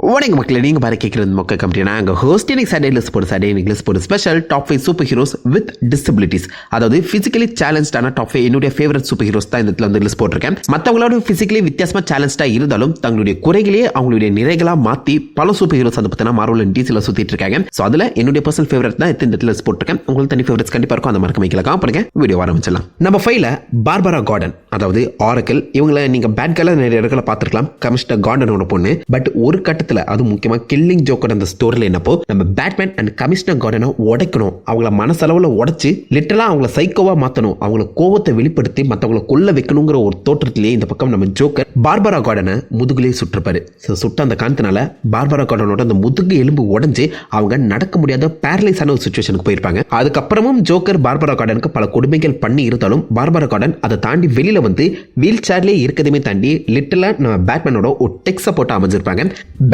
வணக்கம் மக்களே, நீங்கள் பாரு கேட்குறது மொக்க கம்பெனி. நாங்கள் ஹோஸ்ட் எனக்கு சாட்டர்டே இங்கிலீஷ் போடு special top 5 super heroes with disabilities. அதாவது ஃபிசிக்கலி சேலஞ்சான டாப் 5 என்னுடைய ஃபேவரட் சூப்பர் ஹீரோஸ் தான் இந்த இடத்துல வந்து லிஸ்ட் போட்டிருக்கேன். மற்றவங்களோட ஃபிசிக்கலி வித்தியாசமாக சேலஞ்சாக இருந்தாலும் தங்களுடைய குறைகளையே அவங்களுடைய நிறைகளாக மாற்றி பல சூப்பர் ஹீரோஸ் வந்து பார்த்தீங்கன்னா மார்வல் அண்ட் டிசியில் சுற்றிட்டு இருக்காங்க. ஸோ அதில் என்னுடைய பர்சனல் ஃபேவரட் தான் இந்த இடத்துல லிஸ்ட் போட்டிருக்கேன். உங்களுக்கு தனி ஃபேவரட்ஸ் கண்டிப்பாக இருக்கும். அந்த மாதிரி மைக்கில் காப்பாடுங்க. வீடியோ ஆரம்பிச்சிடலாம். நம்ம 5ல பார்பரா கார்டன், அதாவது ஆரக்கிள். இவங்களை நீங்கள் பேட் கேர்ல நிறைய இடத்துல பார்த்துருக்கலாம். கமிஷனர் கார்டனோட பொண்ணு. பட் ஒரு கட்டத்தில் அது முக்கியமாக கில்லிங் ஜோக்கர் அந்த ஸ்டோரியில் என்னப்போ நம்ம பேட்மேன் அண்ட் கமிஷனர் கார்டனை உடைக்கணும், அவங்கள மனசளவில் உடைச்சு லிட்டரலாக அவங்கள சைக்கோவா மாற்றணும், அவங்கள கோவத்தை வெளிப்படுத்தி மற்றவங்களை கொல்ல வைக்கணுங்கிற ஒரு தோற்றத்திலேயே இந்த பக்கம் நம்ம ஜோக்கர் பார்பரா கார்டனை முதுகுலேயே சுட்டிருப்பாரு. சுட்ட அந்த காரணத்தினால பார்பரா கார்டனோட அந்த முதுகு எலும்பு உடஞ்சு அவங்க நடக்க முடியாத பேரலைஸான ஒரு சுச்சுவேஷனுக்கு போயிருப்பாங்க. அதுக்கப்புறமும் ஜோக்கர் பார்பரா கார்டனுக்கு பல கொடுமைகள் பண்ணி இருந்தாலும் பார்பரா கார்டன் அதை தாண்டி வெளியில வந்து வீல் சேர்லேயே இருக்கிறதுமே தாண்டி லிட்டரலா நம்ம பேட்மேனோட ஒரு டெக்ஸை போட்டு அமைஞ்சிருப்பாங்க.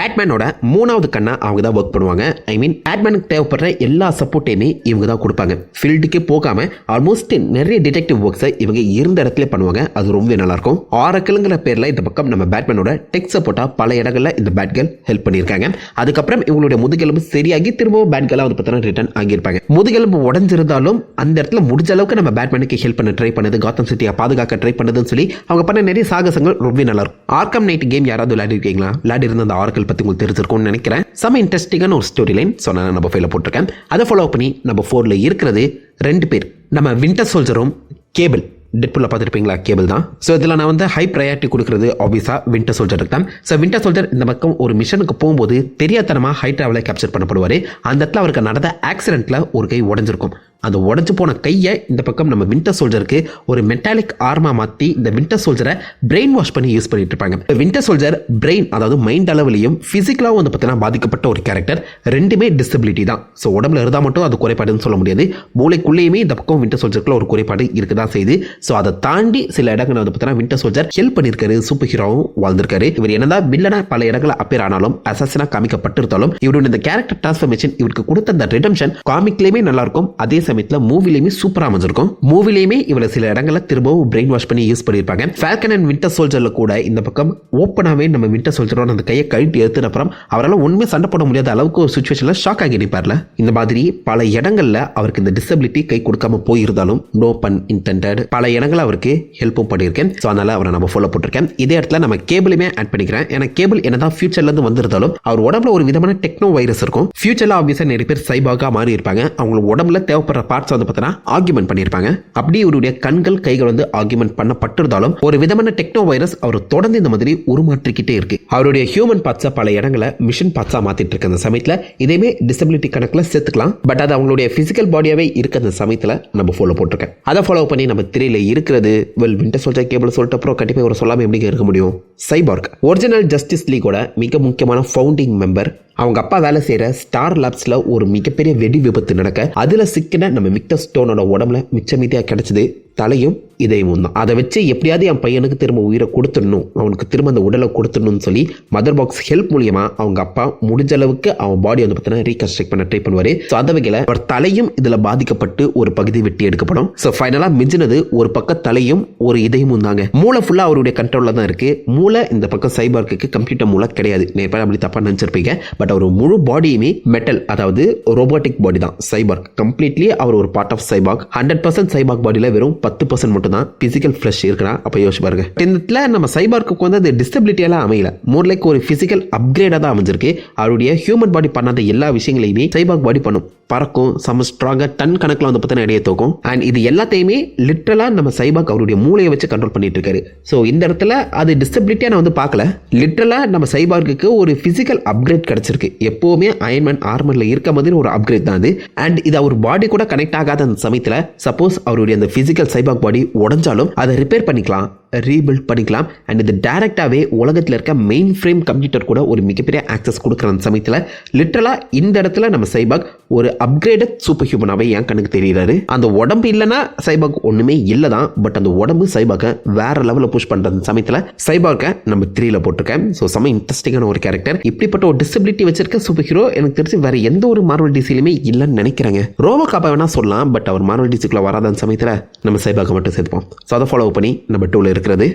பேட்மேனோட மூணாவது கண்ணா அவங்க தான் ஒர்க் பண்ணுவாங்க. ஐ மீன் பேட்மேனுக்கு தேவைப்படுற எல்லா சப்போர்ட்டையுமே இவங்க தான் கொடுப்பாங்க. ஃபீல்டுக்கே போகாம ஆல்மோஸ்ட் நிறைய டிடெக்டிவ் ஒர்க்ஸை இவங்க இருந்த இடத்துல பண்ணுவாங்க. அது ரொம்ப நல்லா இருக்கும். ஆரக்கிள்ங்கிற பேர்ல இந்த பக்கம் நம்ம பேட்மேனோட டெக் சப்போர்ட்டா பல இடங்கள்ல இந்த பேட்கேர்ள் ஹெல்ப் பண்ணியிருக்காங்க. அதுக்கப்புறம் இவங்களுடைய முதுகெலும்பு சரியாகி திரும்பவும் பேட்கேர்லா வந்து பார்த்தீங்கன்னா ரிட்டர்ன் ஆகியிருப்பாங்க. முதுகெலும்பு உடஞ்சிருந்தாலும் அந்த இடத்துல முடிஞ்ச அளவுக்கு நம்ம பேட்மேனுக்கு ஹெல்ப் பண்ண ட்ரை பண்ணது, காத்தம் சிட்டியை பாதுகாக்க ட்ரை பண்ணதுன்னு சொல்லி அவங்க பண்ண நிறைய சாகசங்கள் ரொம்ப நல்லா இருக்கும். ஆர்கம் நைட் கேம் யாராவது விளையாடி இருக்கீங்களா? விளையாடி இருந்த அந்த ஆரக்கிள் பத்தி உங்களுக்கு தெரிஞ்சிருக்கும்னு நினைக்கிறேன். செம இன்ட்ரெஸ்டிங்கான ஒரு ஸ்டோரி லைன். ஸோ நான் நம்ம 5ல போட்டிருக்கேன். அதை ஃபாலோ பண்ணி நம்ம 4ல இருக்கிறது 2 பேர். நம்ம வின்டர் சோல்ஜரும் கேபிள். டெட்பூல்ல பார்த்துருப்பீங்களா? கேபிள் தான். ஸோ இதில் நான் வந்து ஹை ப்ரையாரிட்டி கொடுக்குறது ஆப்வியஸாக வின்டர் சோல்ஜருக்கு தான். ஸோ வின்டர் சோல்ஜர் இந்த பக்கம் ஒரு மிஷனுக்கு போகும்போது தெரியாதனமாக ஹை ட்ராவலை கேப்சர் பண்ணப்படுவார். அந்த இடத்துல அவருக்கு நடந்த ஆக்சிடென்ட்டில் ஒரு கை உடஞ்சிருக்கும். அந்த உடஞ்சு போன கையை இந்த பக்கம் நம்ம வின்டர் சோல்ஜருக்கு ஒரு மெட்டாலிக் ஆர்மா மாற்றி இந்த வின்டர் சோல்ஜரை பிரெயின் வாஷ் பண்ணி யூஸ் பண்ணிட்டு இருப்பாங்க. வின்டர் சோல்ஜர் பிரெயின், அதாவது மைண்ட் அளவிலையும் ஃபிசிக்கலாகவும் வந்து பார்த்தீங்கன்னா பாதிக்கப்பட்ட ஒரு கேரக்டர். ரெண்டுமே டிசபிலிட்டி தான். ஸோ உடம்புல இருந்தால் மட்டும் அது குறைபாடுன்னு சொல்ல முடியாது. மூளைக்குள்ளேயுமே இந்த பக்கம் வின்டர் சோல்ஜருக்குள்ள ஒரு குறைபாடு இருக்குதான் செய்யுது. ஸோ அதை தாண்டி சில இடங்கள் வந்து பார்த்தீங்கன்னா வின்டர் சோல்ஜர் ஹெல்ப் பண்ணியிருக்காரு, சூப்பர் ஹீரோவும் வாழ்ந்திருக்காரு. இவர் என்னதான் வில்லனா பல இடங்களில் அப்பேர் ஆனாலும் அசாசினா காமிக்கப்பட்டிருந்தாலும் இவருடைய இந்த கேரக்டர் டிரான்ஸ்ஃபர்மேஷன் இவருக்கு கொடுத்த அந்த ரிடம்ஷன் காமிக்லேயுமே நல்லா இருக்கும். அதே சமயத்தில் மூவிலையுமே சூப்பரா அமைஞ்சிருக்கும். மூவிலையுமே இவளை சில இடங்களில் திரும்பவும் பிரெயின் வாஷ் பண்ணி யூஸ் பண்ணியிருப்பாங்க. ஃபால்கன் அண்ட் வின்டர் சோல்ஜர்ல கூட இந்த பக்கம் ஓப்பனாவே நம்ம வின்டர் சோல்ஜரோட அந்த கையை கழட்டி எடுத்து அப்புறம் அவரால் ஒண்ணுமே சண்டை போட முடியாத அளவுக்கு ஒரு சுச்சுவேஷன்ல ஷாக் ஆகி நிற்பார்ல. இந்த மாதிரி பல இடங்கள்ல அவருக்கு இந்த டிசபிலிட்டி கை கொடுக்காம போயிருந்தாலும் நோ பன் இன்டெண்டட் பல இடங்கள் அவருக்கு ஹெல்ப்பும் பண்ணியிருக்கேன். ஸோ அதனால அவரை நம்ம ஃபாலோ போட்டிருக்கேன். இதே இடத்துல நம்ம கேபிளுமே ஆட் பண்ணிக்கிறேன். ஏன்னா கேபிள் என்னதான் ஃபியூச்சர்ல இருந்து வந்திருந்தாலும் அவர் உடம்புல ஒரு விதமான டெக்னோ வைரஸ் இருக்கும். ஃபியூச்சர்ல ஆப்வியஸா நிறைய பேர் சைபாகா மாறி இருப்பாங்க. அவங்க உடம்புல தேவைப்படுற பார்ட்ஸ் வந்து பார்த்தீங்கன்னா ஆர்குமெண்ட் பண்ணியிருப்பாங்க. அப்படி இவருடைய கண்கள் கைகள் வந்து ஆர்குமெண்ட் பண்ணப்பட்டிருந்தாலும் ஒரு விதமான டெக்னோ வைரஸ் அவர் தொடர்ந்து இந்த மாதிரி உருமாற்றிக்கிட்டே இருக்கு. அவருடைய ஹியூமன் பார்ட்ஸை பல இடங்களை மிஷின் பார்ட்ஸா மாத்திட்டு இருக்க அந்த சமயத்தில் இதையுமே டிசபிலிட்டி கணக்கில் சேர்த்துக்கலாம். பட் அது அவங்களுடைய பிசிக்கல் பாடியாவே இருக்க அந்த சமயத்தில் நம்ம ஃபாலோ போட்டிருக்கேன். அதை ஃபாலோ பண்ணி நம்ம திரையில இருக்கிறது வின்டர் சோல்ஜர் கேபிள் சொல்லிட்டு அப்புறம் கண்டிப்பாக ஒரு சொல்லாமல் எப்படி இருக்க முடியும்? சைபார்க், ஒரிஜினல் ஜஸ்டிஸ் லீகோட மிக முக்கியமான ஃபவுண்டிங் மெம்பர். அவங்க அப்பா வேலை செய்யற ஸ்டார் லேப்ஸ்ல ஒரு மிகப்பெரிய வெடி விபத்து நடக்க அதுல சிக்கின நம்ம விக்டர் ஸ்டோனோட உடம்புல மிச்சமீதியா கிடைச்சது தலையும் இதயமும் தான். அதை வச்சு எப்படியாவது என் பையனுக்கு திரும்ப உயிரை கொடுத்துடணும், அவனுக்கு திரும்ப அந்த உடலை கொடுத்துடணும்னு சொல்லி மதர் பாக்ஸ் ஹெல்ப் மூலியமா அவங்க அப்பா முடிஞ்ச அளவுக்கு அவன் பாடி வந்து பார்த்தீங்கன்னா ரீகன்ஸ்ட்ரக்ட் பண்ண ட்ரை பண்ணுவாரு. ஸோ அந்த வகையில் அவர் தலையும் இதுல பாதிக்கப்பட்டு ஒரு பகுதி வெட்டி எடுக்கப்படும். ஸோ ஃபைனலா மிஞ்சினது ஒரு பக்கம் தலையும் ஒரு இதயமும் தாங்க. மூளை ஃபுல்லா அவருடைய கண்ட்ரோல்ல தான் இருக்கு. மூளை இந்த பக்கம் சைபார்க்கு கம்ப்யூட்டர் மூளை கிடையாது. நேரம் அப்படி தப்பா நினைச்சிருப்பீங்க. பட் அவர் முழு பாடியுமே மெட்டல், அதாவது ரோபோட்டிக் பாடி தான் சைபார்க். கம்ப்ளீட்லி அவர் ஒரு பார்ட் ஆஃப் சைபார்க். 100% சைபார்க் பாடியில வெறும் 10% மட்டும் தான் பிசிக்கல் ஃபிளஷ் இருக்குன்னா அப்ப யோசிச்சு பாருங்க. இந்த நம்ம சைபார்க்கு வந்து அது டிசபிலிட்டியெல்லாம் அமையல, மோர் லைக் ஒரு பிசிக்கல் அப்கிரேடா தான் அமைஞ்சிருக்கு. அவருடைய ஹியூமன் பாடி பண்ணாத எல்லா விஷயங்களையுமே சைபார்க் பாடி பண்ணும். பறக்கும், சம ஸ்ட்ராங்கா டன் கணக்கில் வந்து பார்த்தீங்கன்னா இடையே தோக்கும். அண்ட் இது எல்லாத்தையுமே லிட்டரலா நம்ம சைபார்க் அவருடைய மூளையை வச்சு கண்ட்ரோல் பண்ணிட்டு இருக்காரு. ஸோ இந்த இடத்துல அது டிசபிலிட்டியா நான் வந்து பார்க்கல. லிட்டரலா நம்ம சைபார்க்கு ஒரு பிசிக்கல் அப்கிரேட் கிடைச்சிருக்கு. எப்பவுமே அயன்மேன் ஆர்மர்ல இருக்க மாதிரி ஒரு அப்கிரேட் தான் அது. அண்ட் இது அவர் பாடி கூட கனெக்ட் ஆகாத அந்த சமயத்தில் சப்போஸ் அவருடைய அந்த பிசிக்கல் சைபார்க் பாடி உடஞ்சாலும் அதை ரிப்பேர் பண்ணிக்கலாம், ரீபில்ட் பண்ணிக்கலாம். அண்ட் இது டைரக்டாவே உலகத்தில் இருக்க மெயின் ஃப்ரேம் கம்ப்யூட்டர் கூட ஒரு மிகப்பெரிய ஆக்சஸ் கொடுக்குற அந்த சமயத்தில் லிட்டரலா இந்த இடத்துல நம்ம சைபார்க் ஒரு அப்கிரேடட் சூப்பர் ஹியூமனாவே என் கண்ணுக்கு தெரியுறாரு. அந்த உடம்பு இல்லைன்னா சைபார்க் ஒண்ணுமே இல்லைதான். பட் அந்த உடம்பு சைபார்க்கை வேற லெவலில் புஷ் பண்ற அந்த சமயத்தில் சைபார்க்கை நம்ம 3ல போட்டிருக்கேன். ஸோ செம இன்ட்ரெஸ்டிங்கான ஒரு கேரக்டர். இப்படிப்பட்ட ஒரு டிசபிலிட்டி வச்சிருக்க சூப்பர் ஹீரோ எனக்கு தெரிஞ்சு வேற எந்த ஒரு மார்வல் டிசிலுமே இல்லைன்னு நினைக்கிறாங்க. ரோபோ காப்பா வேணா சொல்லலாம். பட் அவர் மார்வல் டிசிக்குள்ள வராத அந்த சமயத்தில் நம்ம சைபார்க்கை மட்டும் சேர்த்துப்போம். ஸோ அதை ஃபாலோ பண்ணி நம்ம 2ல இருக்கிறது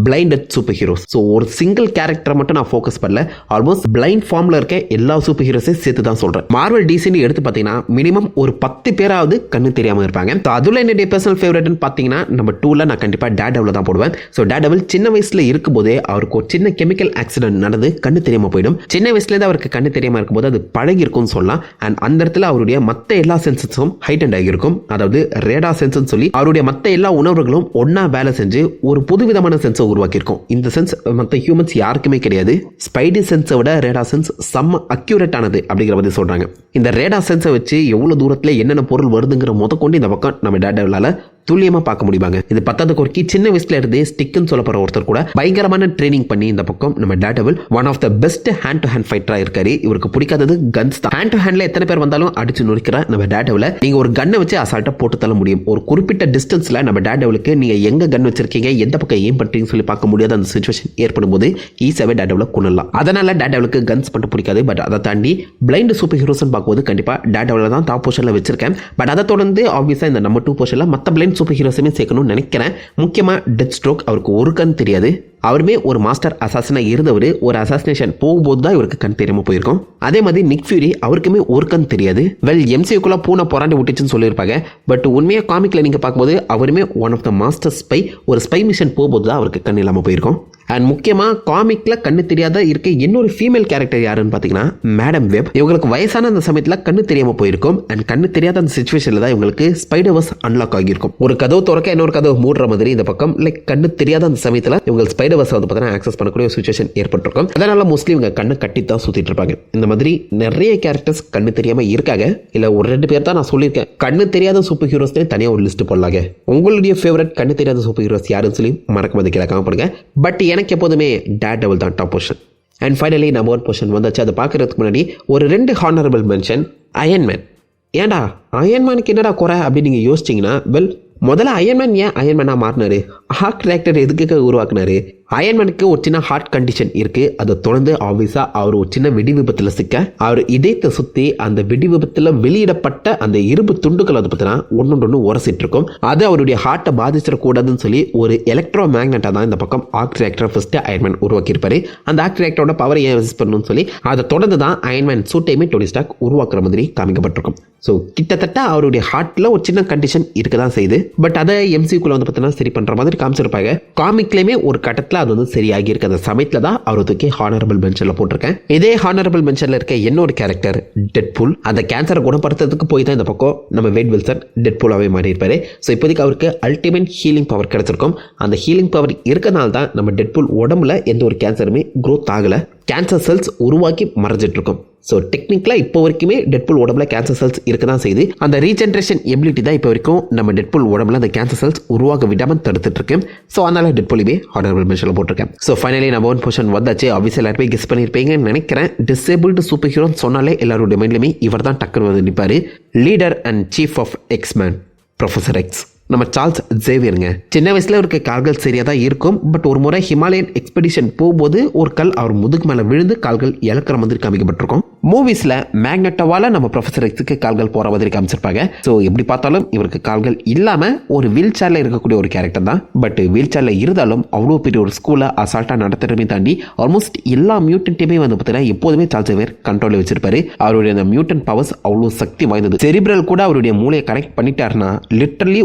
பிளைண்டட் சூப்பர் ஹீரோஸ். ஸோ ஒரு சிங்கிள் கேரக்டரை மட்டும் நான் ஃபோக்கஸ் பண்ணல, ஆல்மோஸ்ட் பிளைண்ட் ஃபார்மில் இருக்க எல்லா சூப்பர் ஹீரோஸையும் சேர்த்து தான் சொல்கிறேன். மார்வல் டிசின்னு எடுத்து பார்த்தீங்கன்னா மினிமம் ஒரு 10 பேராவது கண்ணு தெரியாமல் இருப்பாங்க. ஸோ அதில் என்னுடைய பர்சனல் ஃபேவரட்னு பார்த்தீங்கன்னா நம்ம 2ல் நான் கண்டிப்பாக டேர்டெவில் தான் போடுவேன். ஸோ டேர்டெவில் சின்ன வயசில் இருக்கும்போதே அவருக்கு ஒரு சின்ன கெமிக்கல் ஆக்சிடென்ட் நடந்து கண்ணு தெரியாமல் போயிடும். சின்ன வயசுலேருந்து அவருக்கு கண்ணு தெரியாமல் இருக்கும்போது அது பழகி இருக்கும்னு சொல்லலாம். அண்ட் அந்த இடத்துல அவருடைய மற்ற எல்லா சென்சஸும் ஹைட்டண்ட் ஆகியிருக்கும். அதாவது ரேடா சென்ஸ்னு சொல்லி அவருடைய மற்ற எல்லா உணர்வுகளும் ஒன்னா வேலை செஞ்சு ஒரு புதுவிதமான சென்ஸை உருவாக்கியிருக்கும். இந்த சென்ஸ் மற்ற ஹியூமன்ஸ் யாருக்குமே கிடையாது. ஸ்பைடி சென்ஸை விட ரேடா சென்ஸ் செம்ம அக்யூரேட் ஆனது அப்படிங்கிற மாதிரி சொல்றாங்க. இந்த ரேடா சென்ஸை வச்சு எவ்வளவு தூரத்தில் என்னென்ன பொருள் வருதுங்கிற முதற்கொண்டு இந்த பக்கம் நம்ம டேர்டெவிலால துல்லியமா பார்க்க முடியுமாங்க. இது 10வது குறுக்கி சின்ன வயசுல இருந்தே ஸ்டிக்னு சொல்ல போற ஒருத்தர் கூட பயங்கரமான ட்ரைனிங் பண்ணி இந்த பக்கம் நம்ம daredevil one of the best hand to hand ஃபைட்டரா இருக்காரு. இவருக்கு பிடிக்காதது கன்ஸ் தான். ஹேண்ட் டு ஹேண்ட்ல எத்தனை பேர் வந்தாலும் அடிச்சு நொறுக்கிற நம்ம டேர்டெவில நீங்க ஒரு கன்னை வச்சு அசால்ட்டா போட்டு தள்ள முடியும். ஒரு குறிப்பிட்ட டிஸ்டன்ஸ்ல நம்ம டேர்டெவிலுக்கு நீங்க எங்க கன் வச்சிருக்கீங்க, எந்த பக்கம் ஏம் பண்றீங்கன்னு சொல்லி பார்க்க முடியாத அந்த சிச்சுவேஷன் ஏற்படும் போது ஈஸியாவே டேர்டெவில கொள்ளலாம். அதனால டேர்டெவிலுக்கு கன்ஸ் மட்டும் பிடிக்காது. பட் அதை தாண்டி பிளைண்ட் சூப்பர் ஹீரோஸ் பார்க்கும்போது கண்டிப்பா டேர்டெவில தான் டாப் பொசிஷன்ல வச்சிருக்கேன். பட் அதை தொடர்ந்து ஆப்வியஸா இந்த நம்ம 2 பொசிஷன்ல மற்ற பிளைண்ட் சூப்பர் ஹீரோஸுமே நினைக்கிறேன். முக்கியமா டெத் ஸ்ட்ரோக் அவருக்கு ஒரு கண் தெரியாது. அவருமே ஒரு மாஸ்டர் அசாசினா இருந்தவர். ஒரு அசாசினேஷன் போகும்போது தான் இவருக்கு கண் தெரியாம போயிருக்கும். அதே மாதிரி நிக் ஃபியூரி அவருக்குமே ஒரு கண் தெரியாது. வெல் எம்சியூக்குள்ள பூனை போராண்டி விட்டுச்சுன்னு சொல்லியிருப்பாங்க. பட் உண்மையா காமிக்ல நீங்க பார்க்கும்போது அவருமே one of the master spy. ஒரு ஸ்பை மிஷன் போகும்போது தான் அவருக்கு கண் இல்லாம போயிருக்கும். அண்ட் முக்கியமா காமிக்ல கண்ணு தெரியாத இருக்க இன்னொரு ஃபீமேல் கேரக்டர் யாருன்னு பாத்தீங்கன்னா மேடம் வெப். இவங்களுக்கு வயசான அந்த சமயத்துல கண்ணு தெரியாம போயிருக்கும். அண்ட் கண்ணு தெரியாத அந்த சிச்சுவேஷன்ல தான் இவங்களுக்கு ஸ்பைடர்வர்ஸ் அன்லாக் ஆகியிருக்கும். ஒரு கதவு திறக்க இன்னொரு கதவு மூடுற மாதிரி இந்த பக்கம் லைக் கண்ணு தெரியாத அந்த சமயத்துல இவங்க ஸ்பைடர்வர்ஸ் வந்து பார்த்தீங்கன்னா ஆக்சஸ் பண்ணக்கூடிய ஒரு சிச்சுவேஷன் ஏற்பட்டிருக்கும். அதனால மோஸ்ட்லி இவங்க கண்ணை கட்டி தான் சுத்திட்டு இருப்பாங்க. இந்த மாதிரி நிறைய கேரக்டர்ஸ் கண்ணு தெரியாம இருக்காங்க. இல்ல ஒரு 2 பேர் தான் நான் சொல்லியிருக்கேன். கண்ணு தெரியாத சூப்பர் ஹீரோஸ் தனியாக ஒரு லிஸ்ட் போடலாங்க. உங்களுடைய ஃபேவரட் கண்ணு தெரியாத சூப்பர் ஹீரோஸ் யாருன்னு சொல்லி மறக்காம கீழே கமெண்ட் பண்ணுங்க. பட் எனக்கு எப்போதுமே டேர்டெவில் தான் top position. And finally number 1 position வந்தாச்சு. அதை பார்க்கறதுக்கு முன்னாடி ஒரு 2 ஹானரபிள் மென்ஷன். அயன்மேன். ஏன்டா அயன்மேனுக்கு என்னடா குறை அப்படின்னு நீங்க யோசிச்சிங்கன்னா, வெல் முதல்ல அயன்மேன் ஏன் அயன்மேனா மாறினாரு? ஹார்ட் ரியாக்டர் எதுக்கு உருவாக்குனாரு? அயன்மேனுக்கு ஒரு சின்ன ஹார்ட் கண்டிஷன் இருக்கு. அதை தொடர்ந்து ஆப்வியஸா அவர் ஒரு சின்ன வெடி விபத்துல சிக்க அவர் இதயத்தை சுத்தி அந்த வெடி விபத்துல வெளியிடப்பட்ட அந்த இரும்பு துண்டுகள் அதை பத்தினா ஒன்னொன்று உரசிட்டு இருக்கும். அது அவருடைய ஹார்ட்டை பாதிச்சிடக்கூடாதுன்னு சொல்லி ஒரு எலக்ட்ரோ மேக்னெட்டா தான் இந்த பக்கம் ஆர்க் ரியாக்டர் ஃபர்ஸ்ட் அயன்மேன் உருவாக்கி இருப்பாரு. அந்த ஆர்க் ரியாக்டரோட பவரை ஏன் ரெசிஸ்ட் பண்ணணும்னு சொல்லி அதை தொடர்ந்து தான் அயன்மேன் சூட்டையுமே டோனி ஸ்டார்க் உருவாக்குற மாதிரி காமிக்கப்பட்டிருக்கும். ஸோ கிட்டத்தட்ட அவருடைய ஹார்ட்ல ஒரு சின்ன கண்டிஷன் இருக்க தான் செய்யுது. பட் அதை எம்சிக்குள்ள வந்து பார்த்தீங்கன்னா சரி பண்ற மாதிரி காமிச்சிருப்பாங்க. காமிக்லயுமே ஒரு கட்டத்தில் அது வந்து சரியாகி இருக்க அந்த சமயத்துல தான் அவர் தூக்கி ஹானரபிள் மென்ஷன்ல போட்டிருக்கேன். இதே ஹானரபிள் மென்ஷன்ல இருக்க என்னோட கேரக்டர் டெட்பூல். அந்த கேன்சரை குணப்படுத்துறதுக்கு போய் தான் இந்த பக்கம் நம்ம வேட் வில்சன் டெட்பூலாவே மாறி இருப்பாரு. ஸோ இப்போதைக்கு அவருக்கு அல்டிமேட் ஹீலிங் பவர் கிடைச்சிருக்கும். அந்த ஹீலிங் பவர் இருக்கனால தான் நம்ம டெட்பூல் உடம்புல எந்த ஒரு கேன்சருமே க்ரோத் ஆகல. கேன்சர் செல்ஸ் உருவாக்கி மறைஞ்சிட்டு இருக்கும். ஸோ டெக்னிக்கலாக இப்போ வரைக்குமே டெட்பூல் உடம்புல கேன்சர் செல்ஸ் இருக்க தான் செய்யுது. அந்த ரீஜென்ரேஷன் எபிலிட்டி தான் இப்போ வரைக்கும் நம்ம டெட்பூல் உடம்புல அந்த கேன்சர் செல்ஸ் உருவாக விடாமல் தடுத்துட்டு இருக்கு. ஸோ அதனால டெட்பூலுமே ஹானரபிள் மென்ஷன்ல போட்டிருக்கேன். ஸோ ஃபைனலி நம்பர் 1 பொசிஷன் வந்தாச்சு. ஆப்வியஸாக எல்லாருமே கெஸ் பண்ணியிருப்பீங்கன்னு நினைக்கிறேன். டிசேபிள்டு சூப்பர் ஹீரோன்னு சொன்னாலே எல்லாருடைய மைண்ட்லையுமே இவர் தான் டக்குன்னு வந்து நிற்பாரு. Leader and chief of X Men professor X, நம்ம சார்ல்ஸ் ஜேவியருங்க. சின்ன வயசுல அவருக்கு கால்கள் சரியா தான் இருக்கும். பட் ஒரு முறை ஹிமாலயன் எக்ஸ்பெடிஷன் போகும்போது ஒரு கல் அவர் முதுகு மேல விழுந்து கால்கள் இழக்கிற மாதிரி காமிக்கப்பட்டிருக்கும். மூவிஸ்ல மேக்னெட்டோவால நம்ம ப்ரொஃபசர் எக்ஸுக்கு கால்கள் போற மாதிரி காமிச்சிருப்பாங்க. ஸோ எப்படி பார்த்தாலும் இவருக்கு கால்கள் இல்லாம ஒரு வீல் சேர்ல இருக்கக்கூடிய ஒரு கேரக்டர் தான். பட் வீல் சேர்ல இருந்தாலும் அவ்வளோ பெரிய ஒரு ஸ்கூலை அசால்ட்டா நடத்துறமே தாண்டி ஆல்மோஸ்ட் எல்லா மியூட்டன்ட்டையுமே வந்து பார்த்தீங்கன்னா எப்போதுமே சார்ல்ஸ் ஜேவியர் கண்ட்ரோல் வச்சிருப்பாரு. அவருடைய அந்த மியூட்டன் பவர்ஸ் அவ்வளோ சக்தி வாய்ந்தது. செரிப்ரல் கூட அவருடைய மூளையை கனெக்ட் பண்ணிட்டாருன்னா லிட்டரலி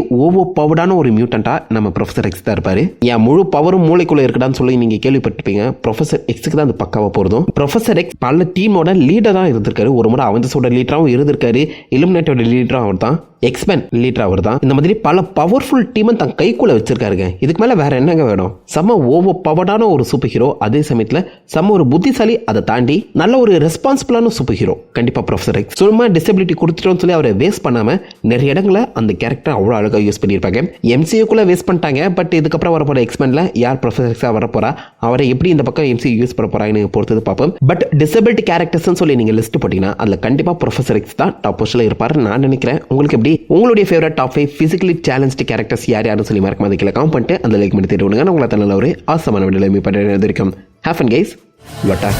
பவர்டான ஒரு மியூட்டன்டா நம்ம ப்ரொஃபசர் எக்ஸ் தான் இருப்பாரு. என் முழு பவரும் மூளைக்குள்ள இருக்குதான்னு சொல்லி நீங்க கேள்விப்பட்டிருப்பீங்க. ப்ரொஃபசர் எக்ஸுக்கு தான் அது பக்காவா போறதும். ப்ரொஃபசர் எக்ஸ் பல டீமோட லீடரா இருந்திருக்காரு. ஒரு முறை அவெஞ்சர்ஸோட லீடராகவும் இருந்திருக்காரு. இலுமினேட்டோட லீடரும் அவர் தான். எக்ஸ்மேன் லீடர் அவர் தான். இந்த மாதிரி பல பவர்ஃபுல் டீமை தன் கைக்குள்ள வச்சிருக்காருங்க. இதுக்கு மேல வேற என்னங்க வேணும்? செம்ம ஓவர் பவர்டான ஒரு சூப்பர் ஹீரோ. அதே சமயத்துல செம்ம ஒரு புத்திசாலி. அதை தாண்டி நல்ல ஒரு ரெஸ்பான்சிபிளான சூப்பர் ஹீரோ கண்டிப்பா ப்ரொஃபசர் எக்ஸ். சும்மா டிசபிலிட்டி கொடுத்துட்டோம்னு சொல்லி அவரை வேஸ்ட் பண்ணாம நிறைய இடங்களை அந்த கேரக்டர் அவ்வளோ அழகாக யூஸ் பண்ணியிருப்பாங்க. எம்சியூக்குள்ள வேஸ்ட் பண்ணிட்டாங்க. பட் இதுக்கப்புறம் வரப்போற எக்ஸ்மேன்ல யார் ப்ரொஃபசர் எக்ஸா வரப்போறா, அவரை எப்படி இந்த பக்கம் எம்சியூ யூஸ் பண்ண போறாங்கன்னு பொறுத்தது பார்ப்போம். பட் டிசபிலிட்டி கேரக்டர்ஸ் சொல்லி நீங்க லிஸ்ட் போட்டீங்கன்னா அதுல கண்டிப்பா ப்ரொஃபசர் எக்ஸ் தான் டாப் பொசிஷன்ல இருப்பாரு நான் நினைக்கிறேன். உங்களுக்கு எப்படி உங்களுடைய favourite top 5 physically challenged characters யாருன்னு சொல்லி மறக்காம அதுக்கு கமெண்ட் பண்ணிட்டு அந்த லைக் பண்ணி தெரிவிங்க. உங்களை நல்ல ஒரு ஆசமான வீடியோல மீட் பண்றேன். Have fun guys. லோட்டா.